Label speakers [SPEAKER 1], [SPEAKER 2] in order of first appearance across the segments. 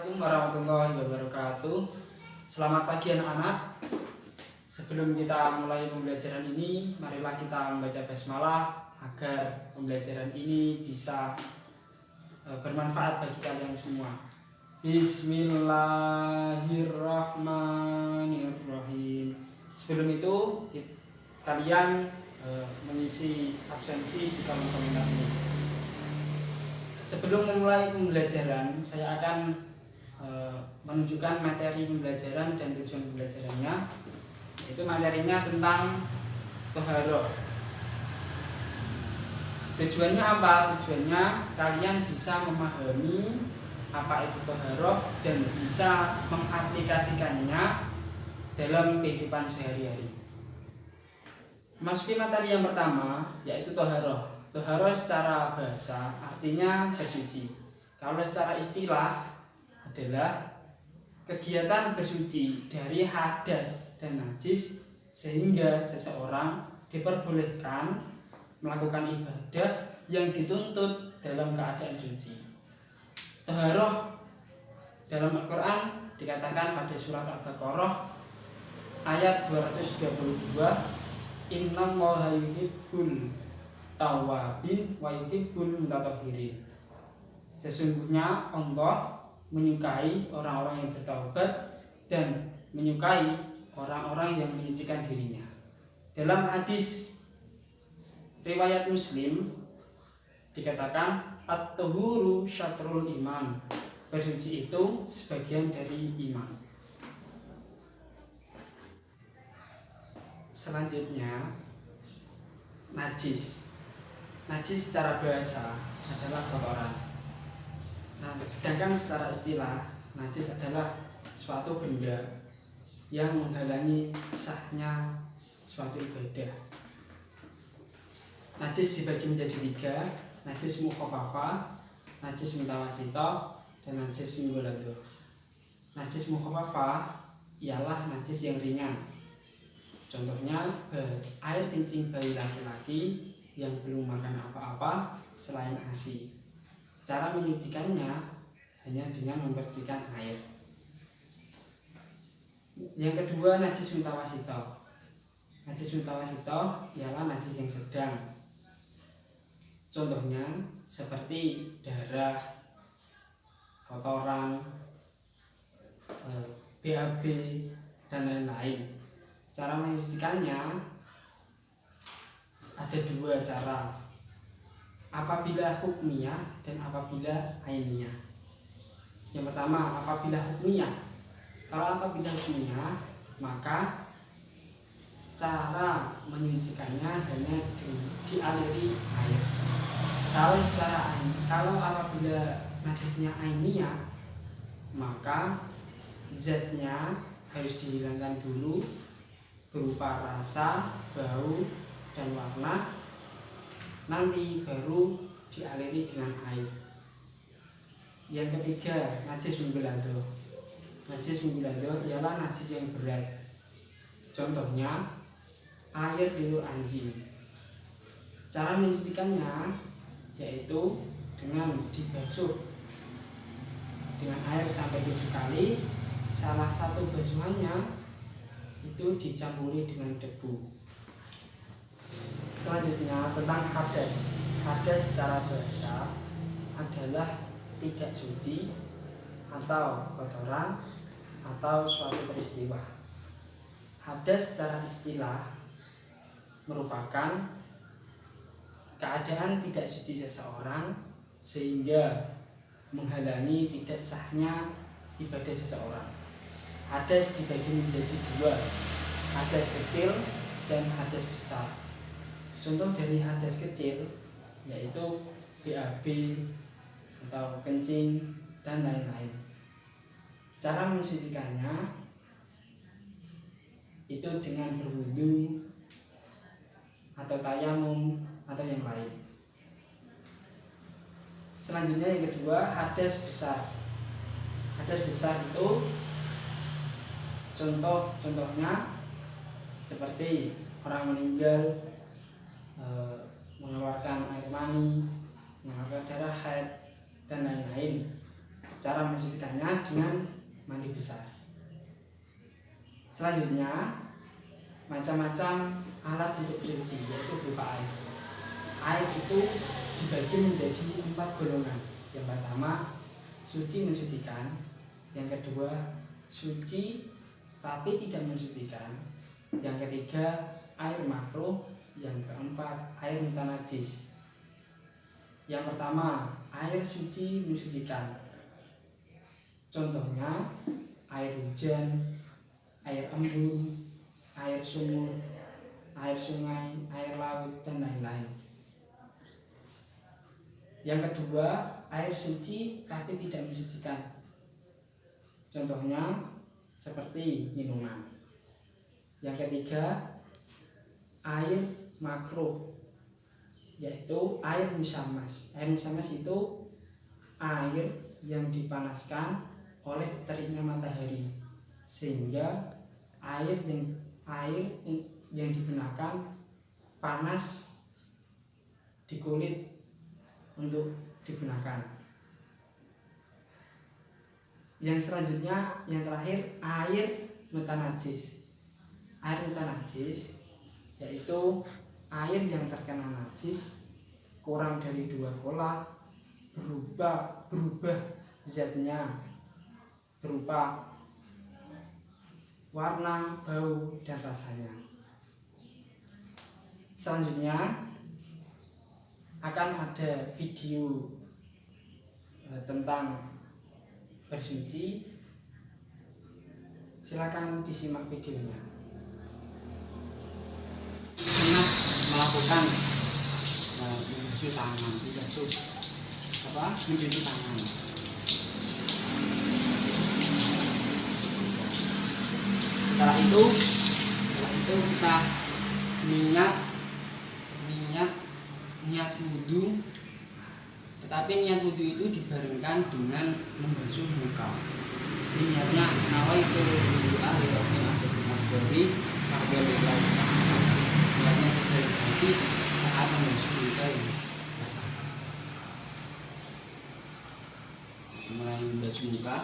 [SPEAKER 1] Assalamualaikum warahmatullahi wabarakatuh. Selamat pagi anak-anak. Sebelum kita mulai pembelajaran ini, marilah kita membaca basmalah agar pembelajaran ini bisa bermanfaat bagi kalian semua. Bismillahirrahmanirrahim. Sebelum itu kalian mengisi absensi di kolom komentar ini. Sebelum memulai pembelajaran, saya akan menunjukkan materi pembelajaran dan tujuan pembelajarannya. Itu materinya tentang toharoh. Tujuannya apa? Tujuannya kalian bisa memahami apa itu toharoh dan bisa mengaplikasikannya dalam kehidupan sehari-hari. Masuki materi yang pertama, yaitu toharoh. Toharoh secara bahasa artinya bersuci. Kalau secara istilah adalah kegiatan bersuci dari hadas dan najis sehingga seseorang diperbolehkan melakukan ibadah yang dituntut dalam keadaan suci. Toharoh dalam Al-Quran dikatakan pada surat Al-Baqarah ayat 222, Innallaha yuhibbul tawabin wa yuhibbul mutatahhirin. Sesungguhnya Allah menyukai orang-orang yang bertaubat dan menyukai orang-orang yang menyucikan dirinya. Dalam hadis riwayat Muslim dikatakan at-tuhuru syatrul iman. Bersuci itu sebagian dari iman. Selanjutnya, najis. Najis secara bahasa adalah kotoran. Nah, sedangkan secara istilah, najis adalah suatu benda yang menghalangi sahnya suatu ibadah. Najis dibagi menjadi 3, najis mukhafafah, najis mutawasithah, dan najis mughaladhah. Najis mukhafafah ialah najis yang ringan. Contohnya air kencing bayi laki-laki yang belum makan apa-apa selain ASI. Cara menyucikannya hanya dengan membersihkan air. Yang kedua, najis mutawasithah. Najis mutawasithah ialah najis yang sedang. Contohnya seperti darah, kotoran, BAB, dan lain-lain. Cara menyucikannya ada 2 cara, apabila hukmiyah dan apabila ainiyah. Yang pertama, apabila hukmiyah. Kalau apabila hukmiyah, maka cara menyucikannya hanya dialiri air. Kalau apabila najisnya ainiyah, maka zatnya harus dihilangkan dulu berupa rasa, bau, dan warna, nanti baru dialiri dengan air. Yang ketiga, najis mughaladhah. Najis mughaladhah ialah najis yang berat. Contohnya air liur anjing. Cara menyucikannya yaitu dengan dibasuh dengan air sampai 7 kali. Salah satu basuhannya itu dicampuri dengan debu. Selanjutnya tentang hadas. Hadas secara bahasa adalah tidak suci atau kotoran atau suatu peristiwa. Hadas secara istilah merupakan keadaan tidak suci seseorang sehingga menghalangi tidak sahnya ibadah seseorang. Hadas dibagi menjadi 2, hadas kecil dan hadas besar. Contoh dari hadas kecil yaitu BAB atau kencing dan lain-lain. Cara mensucikannya itu dengan berwudu atau tayamum atau yang lain. Selanjutnya yang kedua, hadas besar. Hadas besar itu contohnya seperti orang meninggal, mengeluarkan air mani, mengeluarkan darah haid, dan lain-lain. Cara mensucikannya dengan mandi besar. Selanjutnya, macam-macam alat untuk bersuci, yaitu berupa air. Air itu dibagi menjadi 4 golongan. Yang pertama, suci mensucikan. Yang kedua, suci tapi tidak mensucikan. Yang ketiga, air makruh. Yang keempat, air mutanajis. Yang pertama, air suci mensucikan. Contohnya, air hujan, air embun, air sumur, air sungai, air laut, dan lain-lain. Yang kedua, air suci tapi tidak mensucikan. Contohnya seperti minuman. Yang ketiga, air makruh, yaitu air musamas. Air musamas itu air yang dipanaskan oleh teriknya matahari, sehingga air yang digunakan panas di kulit untuk digunakan. Yang selanjutnya, yang terakhir, air mutanajis. Air mutanajis yaitu air yang terkena najis kurang dari 2 kolak, berubah zatnya berupa warna, bau, dan rasanya. Selanjutnya akan ada video tentang bersuci. Silakan disimak videonya. Sunat melakukan mencuci tangan, mencuci tangan. Setelah itu kita niat wudhu. Tetapi niat wudhu itu dibarengkan dengan membasuh muka. Jadi niatnya nawaitu wudu'a li rabbil alamin masbari fardhu lillahi ta'ala. Niatnya terjadi saat membasuh muka ini. Mulai membasuh muka.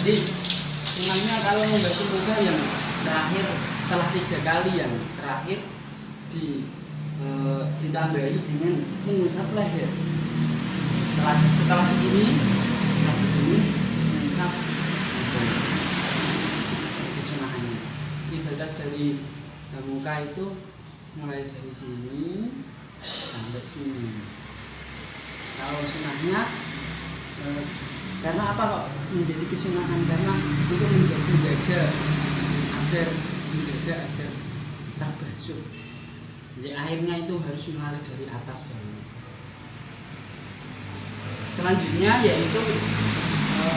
[SPEAKER 1] Jadi sunahnya kalau membasuh muka yang terakhir setelah 3 kali yang terakhir ditambahi dengan mengusap leher. Setelah ini mengusap kesunahannya. Jadi batas dari muka itu mulai dari sini sampai sini. Kalau sunahnya karena apa kok menjadi kesunahan? Karena untuk menjaga agar terbasuh. Jadi airnya itu harus mengalir dari atas dulu. Selanjutnya yaitu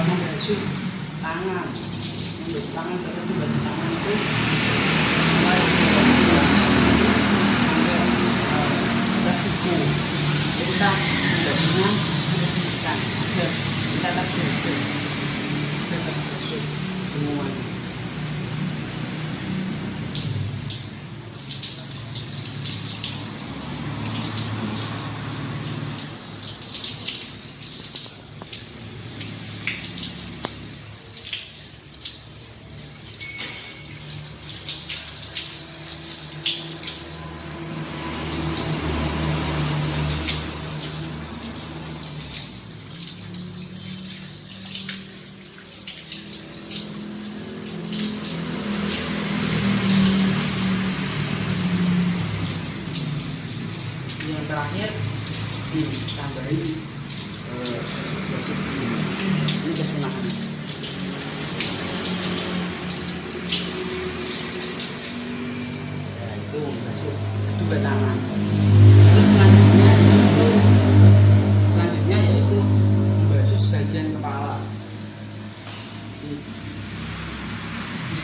[SPEAKER 1] membasuh tangan. Membasuh tangan, terus membasuh tangan itu mulai sampai siku. Kita membasuhnya membersihkan agar kita terjaga terbasuh semuanya.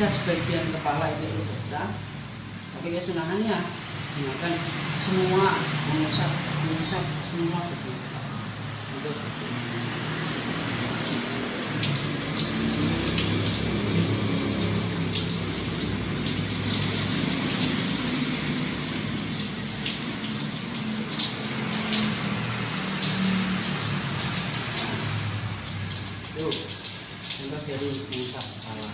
[SPEAKER 1] bisa sebagian kepala itu basah, tapi kesunahannya gunakan semua, mengusap semua betul. Itu seperti ini. Tuh, contoh dari mengusap kepala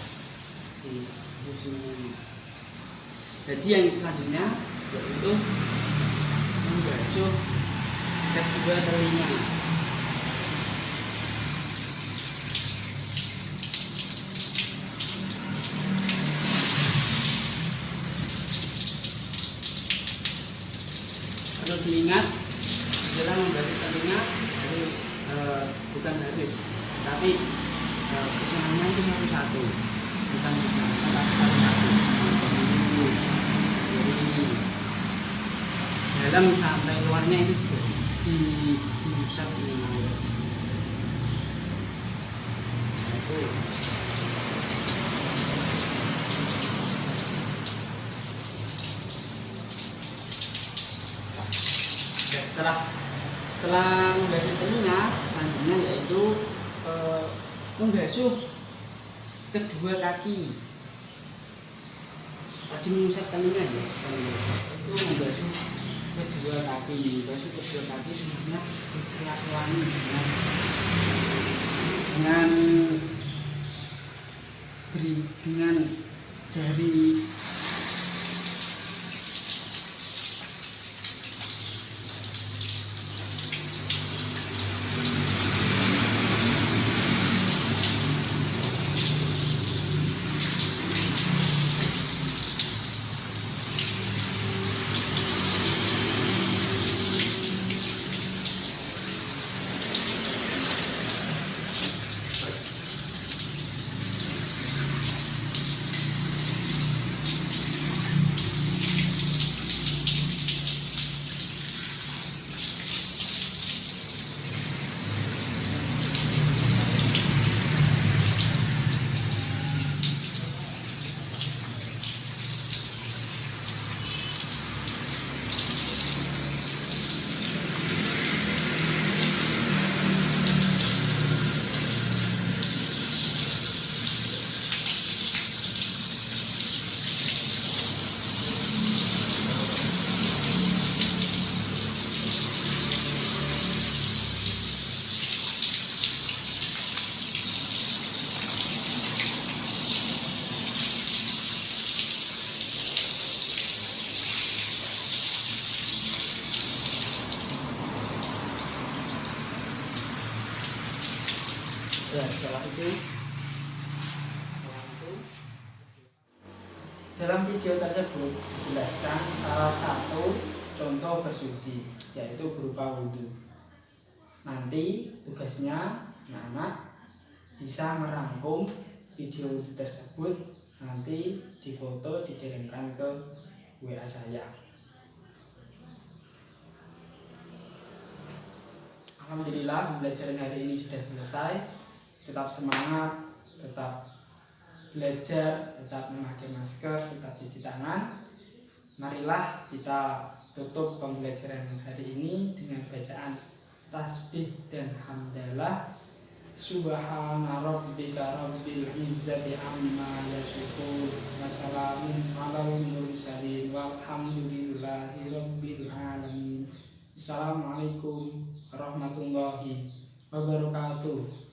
[SPEAKER 1] di ujung ini. Jadi yang selanjutnya yaitu membasuh kedua telinga. Perlu diingat dalam membasuh telinga harus bukan harus, tapi kesunahannya itu satu-satu, bukan tapi satu-satu. Jadi dalam sampai luarnya itu juga diusap ini. Setelah membasuh telinga, selanjutnya yaitu membasuh kedua kaki. Tadi mengusap telinga ya, itu membasuh kedua kaki. Membasuh kedua kaki sebenarnya disela-selangi dengan jari. Ya, setelah itu dalam video tersebut dijelaskan salah satu contoh bersuci, yaitu berupa wudhu. Nanti tugasnya anak-anak bisa merangkum video wudhu tersebut, nanti difoto dikirimkan ke WA saya. Alhamdulillah, pembelajaran hari ini sudah selesai. Tetap semangat, tetap belajar, tetap memakai masker, tetap cuci tangan. Marilah kita tutup pembelajaran hari ini dengan bacaan tasbih dan hamdalah. Subhana rabbika rabbil izzati amma yasifun wa salamun alal mursalin walhamdulillahi rabbil alamin. Assalamualaikum warahmatullahi wabarakatuh.